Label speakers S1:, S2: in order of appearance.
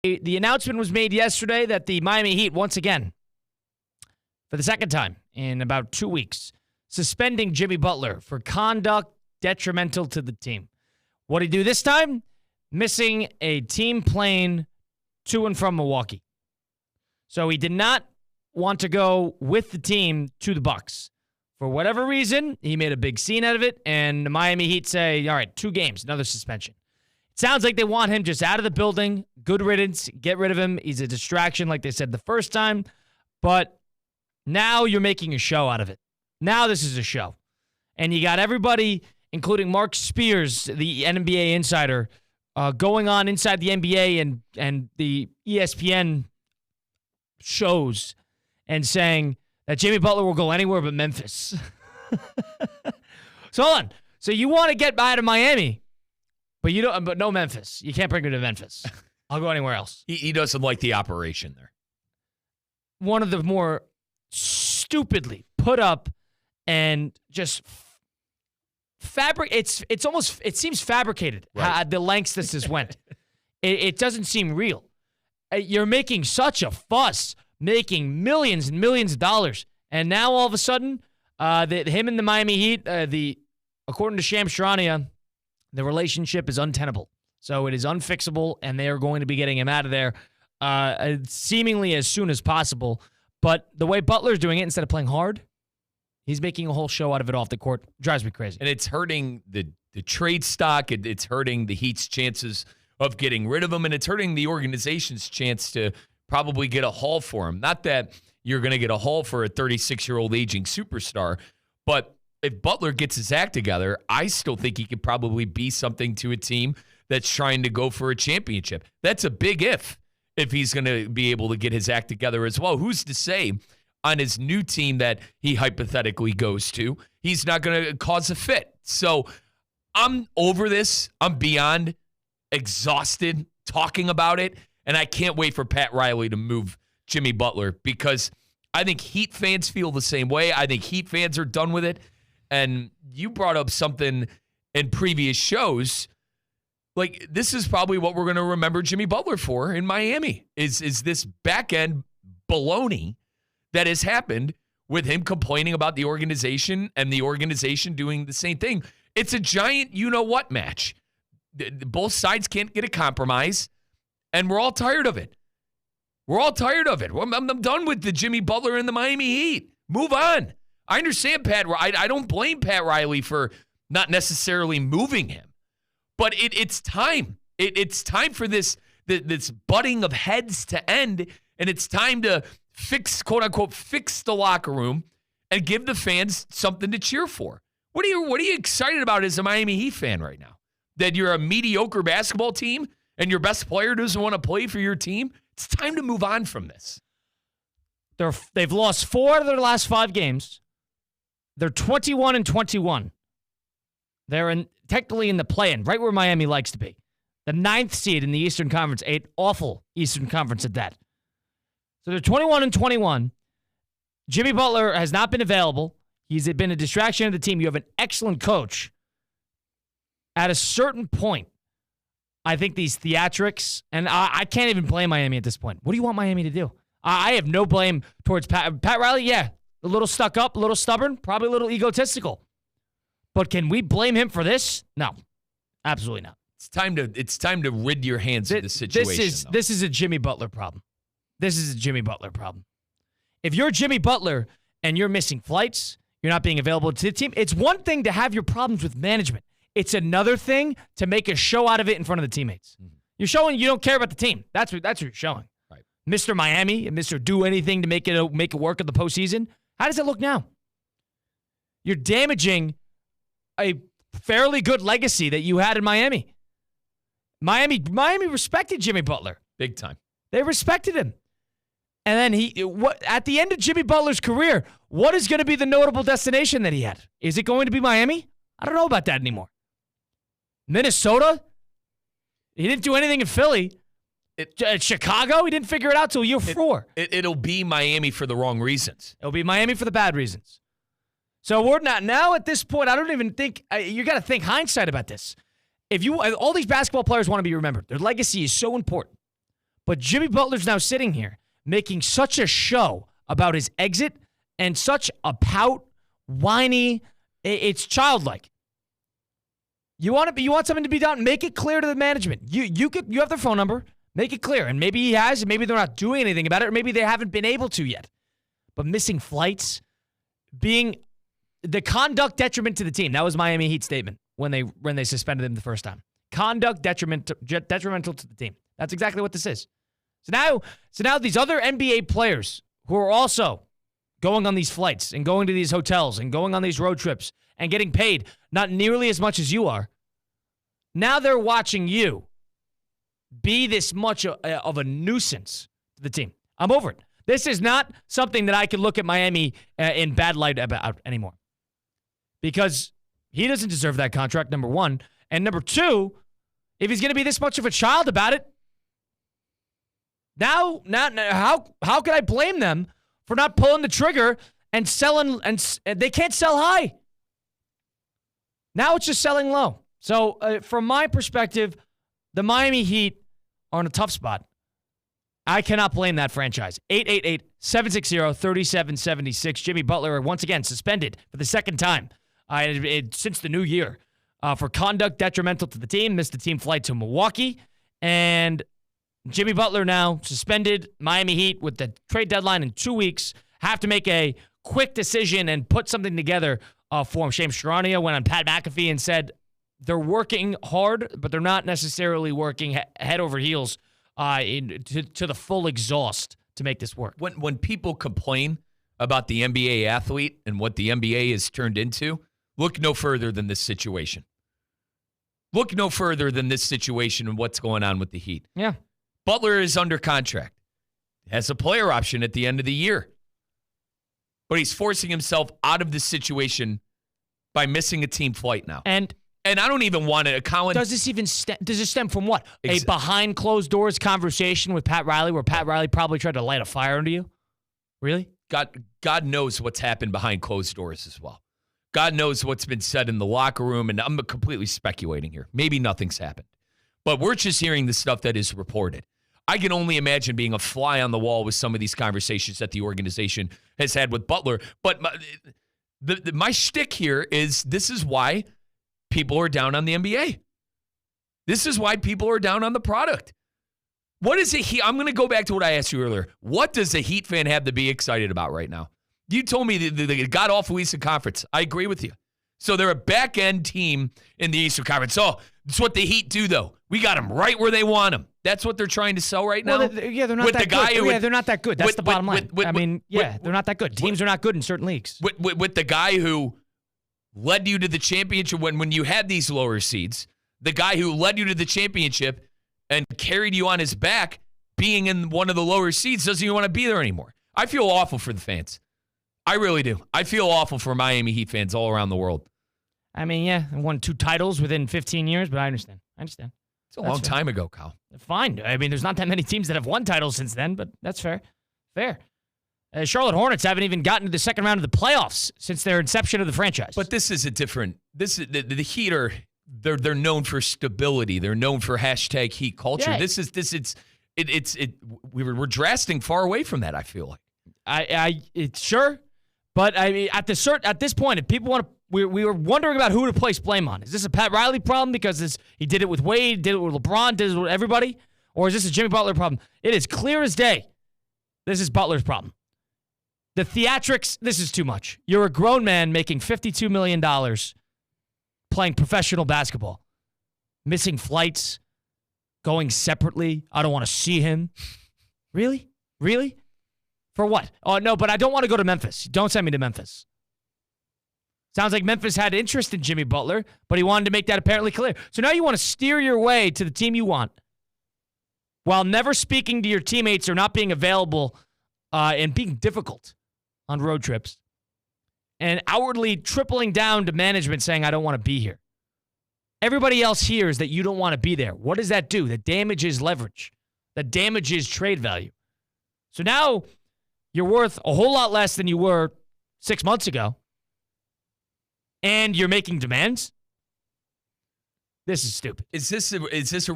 S1: The announcement was made yesterday that the Miami Heat, once again, for the second time in about 2 weeks, suspending Jimmy Butler for conduct detrimental to the team. What did he do this time? Missing a team plane to and from Milwaukee. So he did not want to go with the team to the Bucks. For whatever reason, he made a big scene out of it, and the Miami Heat say, all right, 2 games, another suspension. It sounds like they want him just out of the building. Good riddance. Get rid of him. He's a distraction, like they said the first time. But now you're making a show out of it. Now this is a show. And you got everybody, including Mark Spears, the NBA insider, going on inside the NBA and the ESPN shows and saying that Jimmy Butler will go anywhere but Memphis. So hold on. So you want to get out of Miami, but you don't. But no Memphis. You can't bring him to Memphis. I'll go anywhere else. He
S2: doesn't like the operation there.
S1: One of the more stupidly put up and just It's almost. It seems fabricated.
S2: Right.
S1: The lengths this has went. It doesn't seem real. You're making such a fuss, making millions and millions of dollars, and now all of a sudden, him and the Miami Heat, according to Shams Charania, the relationship is untenable. So it is unfixable, and they are going to be getting him out of there seemingly as soon as possible. But the way Butler's doing it, instead of playing hard, he's making a whole show out of it off the court. Drives me crazy.
S2: And it's hurting the trade stock. It's hurting the Heat's chances of getting rid of him, and it's hurting the organization's chance to probably get a haul for him. Not that you're going to get a haul for a 36-year-old aging superstar, but if Butler gets his act together, I still think he could probably be something to a team that's trying to go for a championship. That's a big if he's going to be able to get his act together as well. Who's to say on his new team that he hypothetically goes to, he's not going to cause a fit? So I'm over this. I'm beyond exhausted talking about it, and I can't wait for Pat Riley to move Jimmy Butler because I think Heat fans feel the same way. I think Heat fans are done with it. And you brought up something in previous shows. Like, this is probably what we're going to remember Jimmy Butler for in Miami, is this back-end baloney that has happened with him complaining about the organization and the organization doing the same thing. It's a giant you-know-what match. Both sides can't get a compromise, and we're all tired of it. We're all tired of it. I'm done with the Jimmy Butler and the Miami Heat. Move on. I understand Pat. I don't blame Pat Riley for not necessarily moving him, but it's time. It's time for this butting of heads to end, and it's time to fix, quote unquote, fix the locker room and give the fans something to cheer for. What are you excited about as a Miami Heat fan right now? That you're a mediocre basketball team and your best player doesn't want to play for your team? It's time to move on from this.
S1: They've lost 4 out of their last 5 games. They're 21-21. They're technically in the play-in, right where Miami likes to be. The 9th seed in the Eastern Conference, an awful Eastern Conference at that. So they're 21-21. Jimmy Butler has not been available. He's been a distraction of the team. You have an excellent coach. At a certain point, I think these theatrics, and I can't even blame Miami at this point. What do you want Miami to do? I have no blame towards Pat Riley. Yeah, a little stuck up, a little stubborn, probably a little egotistical. But can we blame him for this? No, absolutely not.
S2: It's time to rid your hands of the situation.
S1: This is a Jimmy Butler problem. This is a Jimmy Butler problem. If you're Jimmy Butler and you're missing flights, you're not being available to the team, it's one thing to have your problems with management. It's another thing to make a show out of it in front of the teammates. Mm-hmm. You're showing you don't care about the team. That's what you're showing.
S2: Right.
S1: Mr. Miami and Mr. Do anything to make it work at the postseason. How does it look now? You're damaging a fairly good legacy that you had in Miami. Miami respected Jimmy Butler.
S2: Big time.
S1: They respected him. And then at the end of Jimmy Butler's career, what is going to be the notable destination that he had? Is it going to be Miami? I don't know about that anymore. Minnesota? He didn't do anything in Philly. Chicago? He didn't figure it out till year 4.
S2: It'll be Miami for the wrong reasons.
S1: It'll be Miami for the bad reasons. So we're not now at this point. I don't even think you got to think hindsight about this. All these basketball players want to be remembered. Their legacy is so important. But Jimmy Butler's now sitting here making such a show about his exit and such a pout, whiny. It's childlike. You want something to be done? Make it clear to the management. You have their phone number. Make it clear. And maybe he has, and maybe they're not doing anything about it, or maybe they haven't been able to yet. But missing flights, being the conduct detriment to the team. That was Miami Heat's statement when they suspended him the first time. Conduct detrimental to the team. That's exactly what this is. So now these other NBA players who are also going on these flights and going to these hotels and going on these road trips and getting paid not nearly as much as you are, now they're watching you be this much of a nuisance to the team. I'm over it. This is not something that I can look at Miami in bad light about anymore. Because he doesn't deserve that contract, number one. And number two, if he's going to be this much of a child about it, now how can I blame them for not pulling the trigger and selling? And they can't sell high. Now it's just selling low. So from my perspective, the Miami Heat are in a tough spot. I cannot blame that franchise. 888-760-3776. Jimmy Butler once again suspended for the second time since the new year for conduct detrimental to the team. Missed the team flight to Milwaukee. And Jimmy Butler now suspended. Miami Heat with the trade deadline in 2 weeks have to make a quick decision and put something together for him. Shams Charania went on Pat McAfee and said they're working hard, but they're not necessarily working head over heels to the full exhaust to make this work.
S2: When people complain about the NBA athlete and what the NBA has turned into, look no further than this situation. Look no further than this situation and what's going on with the Heat.
S1: Yeah.
S2: Butler is under contract. Has a player option at the end of the year. But he's forcing himself out of this situation by missing a team flight now. And I don't even want to account.
S1: Does this stem from what? A behind closed doors conversation with Pat Riley where Pat Riley probably tried to light a fire under you? Really?
S2: God knows what's happened behind closed doors as well. God knows what's been said in the locker room, and I'm completely speculating here. Maybe nothing's happened. But we're just hearing the stuff that is reported. I can only imagine being a fly on the wall with some of these conversations that the organization has had with Butler. But my shtick here is this is why people are down on the NBA. This is why people are down on the product. What is it? I'm going to go back to what I asked you earlier. What does a Heat fan have to be excited about right now? You told me the god-awful Eastern Conference. I agree with you. So they're a back-end team in the Eastern Conference. So that's what the Heat do, though. We got them right where they want them. That's what they're trying to sell right now.
S1: Well, they're not that good. They're not that good. That's the bottom line. They're not that good. Teams are not good in certain leagues.
S2: With the guy who led you to the championship when you had these lower seeds, the guy who led you to the championship and carried you on his back being in one of the lower seeds doesn't even want to be there anymore. I feel awful for the fans. I really do. I feel awful for Miami Heat fans all around the world.
S1: I mean, yeah, I won 2 titles within 15 years, but I understand.
S2: It's a long time ago, Kyle.
S1: Fine. I mean, there's not that many teams that have won titles since then, but that's fair. Fair. Charlotte Hornets haven't even gotten to the second round of the playoffs since their inception of the franchise.
S2: But this is a different. This is the Heat are they're known for stability. They're known for hashtag Heat culture. Yeah. We're drastic far away from that. I feel like.
S1: It's sure, but I mean, at this point, if people want to. We were wondering about who to place blame on. Is this a Pat Riley problem because he did it with Wade, did it with LeBron, did it with everybody? Or is this a Jimmy Butler problem? It is clear as day. This is Butler's problem. The theatrics, this is too much. You're a grown man making $52 million playing professional basketball. Missing flights, going separately. I don't want to see him. Really? Really? For what? Oh, no, but I don't want to go to Memphis. Don't send me to Memphis. Sounds like Memphis had interest in Jimmy Butler, but he wanted to make that apparently clear. So now you want to steer your way to the team you want while never speaking to your teammates or not being available and being difficult on road trips and outwardly tripling down to management saying, I don't want to be here. Everybody else hears that you don't want to be there. What does that do? That damages leverage. That damages trade value. So now you're worth a whole lot less than you were 6 months ago. And you're making demands? This is stupid.
S2: Is this a